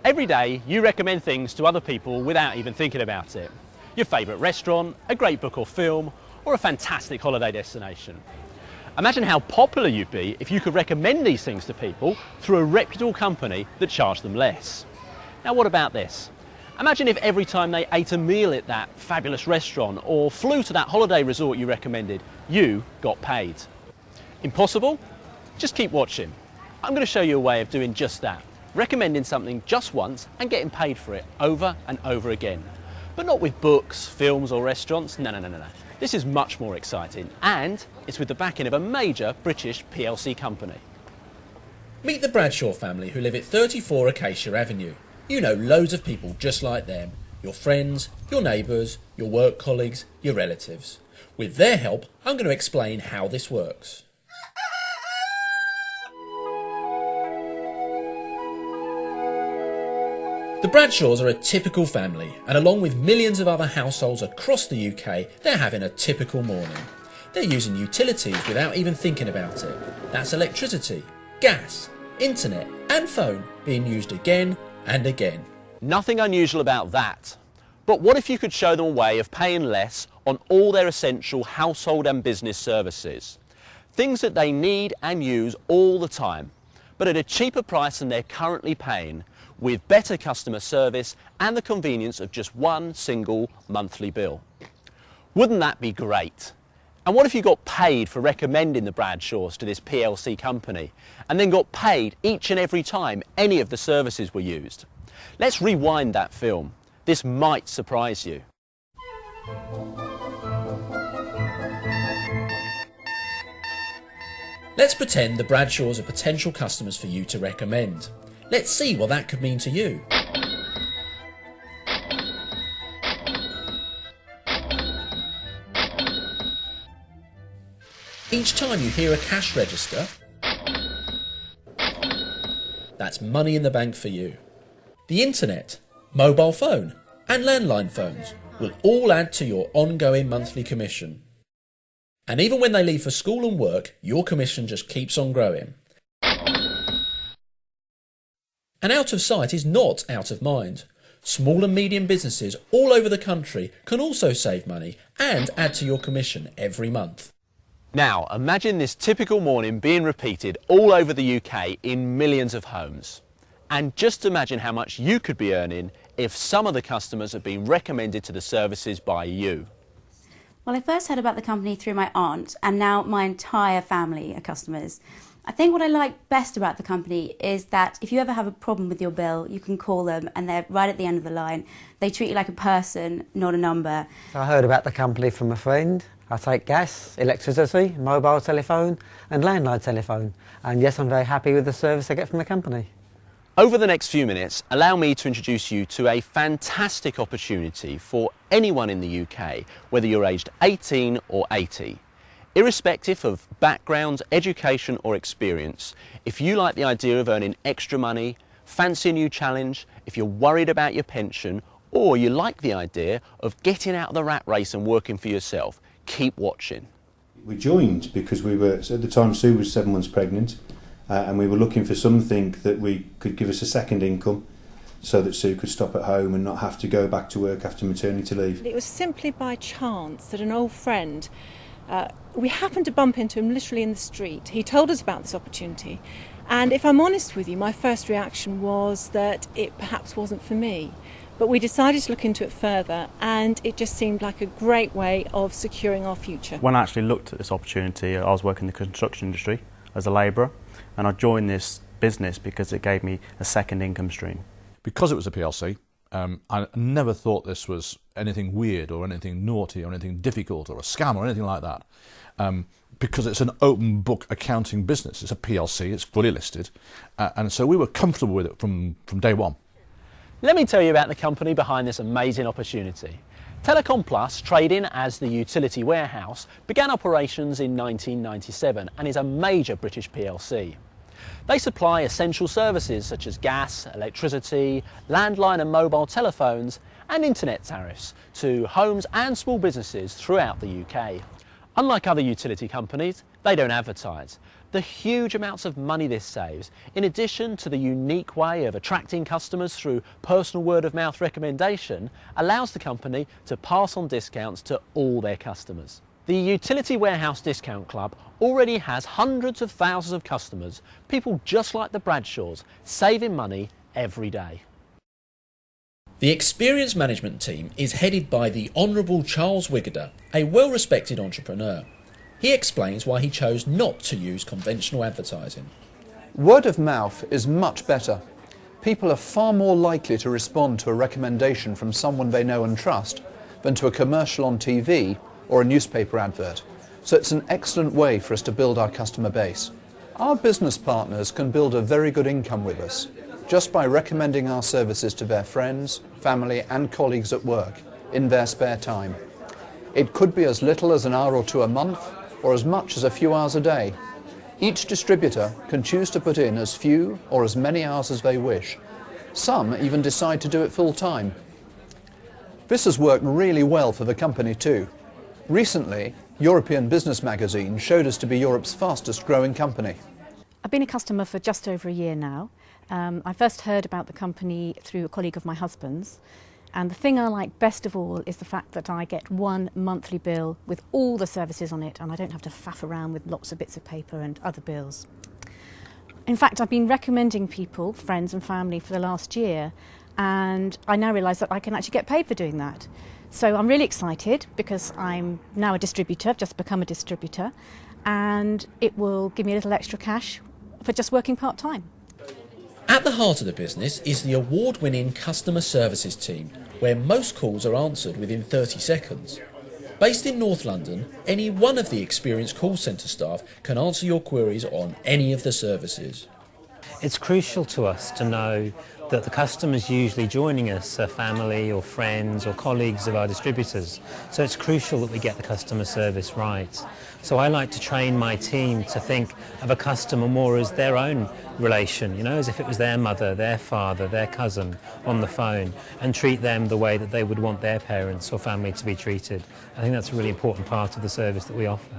Every day you recommend things to other people without even thinking about it. Your favourite restaurant, a great book or film, or a fantastic holiday destination. Imagine how popular you'd be if you could recommend these things to people through a reputable company that charged them less. Now what about this? Imagine if every time they ate a meal at that fabulous restaurant or flew to that holiday resort you recommended, you got paid. Impossible? Just keep watching. I'm going to show you a way of doing just that. Recommending something just once and getting paid for it over and over again. But not with books, films or restaurants, no. This is much more exciting, and it's with the backing of a major British PLC company. Meet the Bradshaw family who live at 34 Acacia Avenue. You know loads of people just like them. Your friends, your neighbours, your work colleagues, your relatives. With their help, I'm going to explain how this works. The Bradshaws are a typical family, and along with millions of other households across the UK, they're having a typical morning. They're using utilities without even thinking about it. That's electricity, gas, internet and phone being used again and again. Nothing unusual about that. But what if you could show them a way of paying less on all their essential household and business services? Things that they need and use all the time, but at a cheaper price than they're currently paying, with better customer service and the convenience of just one single monthly bill. Wouldn't that be great? And what if you got paid for recommending the Bradshaws to this PLC company and then got paid each and every time any of the services were used? Let's rewind that film. This might surprise you. Let's pretend the Bradshaws are potential customers for you to recommend. Let's see what that could mean to you. Each time you hear a cash register, that's money in the bank for you. The internet, mobile phone and landline phones will all add to your ongoing monthly commission. And even when they leave for school and work, your commission just keeps on growing. And out of sight is not out of mind. Small and medium businesses all over the country can also save money and add to your commission every month. Now, imagine this typical morning being repeated all over the UK in millions of homes. And just imagine how much you could be earning if some of the customers had been recommended to the services by you. Well, I first heard about the company through my aunt, and now my entire family are customers. I think what I like best about the company is that if you ever have a problem with your bill, you can call them and they're right at the end of the line. They treat you like a person, not a number. I heard about the company from a friend. I take gas, electricity, mobile telephone and landline telephone. And yes, I'm very happy with the service I get from the company. Over the next few minutes, allow me to introduce you to a fantastic opportunity for anyone in the UK, whether you're aged 18 or 80. Irrespective of background, education or experience, if you like the idea of earning extra money, fancy a new challenge, if you're worried about your pension, or you like the idea of getting out of the rat race and working for yourself, keep watching. We joined because we were, at the time Sue was 7 months pregnant, and we were looking for something that we could give us a second income so that Sue could stop at home and not have to go back to work after maternity leave. It was simply by chance that an old friend, we happened to bump into him literally in the street. He told us about this opportunity, and if I'm honest with you, my first reaction was that it perhaps wasn't for me. But we decided to look into it further, and it just seemed like a great way of securing our future. When I actually looked at this opportunity, I was working in the construction industry as a labourer, and I joined this business because it gave me a second income stream. Because it was a PLC, I never thought this was anything weird or anything naughty or anything difficult or a scam or anything like that. Because it's an open book accounting business. It's a PLC, it's fully listed, and so we were comfortable with it from day one. Let me tell you about the company behind this amazing opportunity. Telecom Plus, trading as the Utility Warehouse, began operations in 1997 and is a major British PLC. They supply essential services such as gas, electricity, landline and mobile telephones and internet tariffs to homes and small businesses throughout the UK. Unlike other utility companies, they don't advertise. The huge amounts of money this saves, in addition to the unique way of attracting customers through personal word-of-mouth recommendation, allows the company to pass on discounts to all their customers. The Utility Warehouse Discount Club already has hundreds of thousands of customers, people just like the Bradshaws, saving money every day. The Experience Management team is headed by the Honourable Charles Wiggoder, a well-respected entrepreneur. He explains why he chose not to use conventional advertising. Word of mouth is much better. People are far more likely to respond to a recommendation from someone they know and trust than to a commercial on TV or a newspaper advert. So it's an excellent way for us to build our customer base. Our business partners can build a very good income with us just by recommending our services to their friends, family and colleagues at work in their spare time. It could be as little as an hour or two a month, or as much as a few hours a day. Each distributor can choose to put in as few or as many hours as they wish. Some even decide to do it full time. This has worked really well for the company too. Recently, European Business Magazine showed us to be Europe's fastest growing company. I've been a customer for just over a year now. I first heard about the company through a colleague of my husband's. And the thing I like best of all is the fact that I get one monthly bill with all the services on it and I don't have to faff around with lots of bits of paper and other bills. In fact, I've been recommending people, friends and family, for the last year, and I now realise that I can actually get paid for doing that. So I'm really excited because I'm now a distributor, I've just become a distributor, and it will give me a little extra cash for just working part-time. At the heart of the business is the award-winning customer services team, where most calls are answered within 30 seconds. Based in North London, any one of the experienced call centre staff can answer your queries on any of the services. It's crucial to us to know that the customers usually joining us are family or friends or colleagues of our distributors. So it's crucial that we get the customer service right. So I like to train my team to think of a customer more as their own relation, you know, as if it was their mother, their father, their cousin on the phone, and treat them the way that they would want their parents or family to be treated. I think that's a really important part of the service that we offer.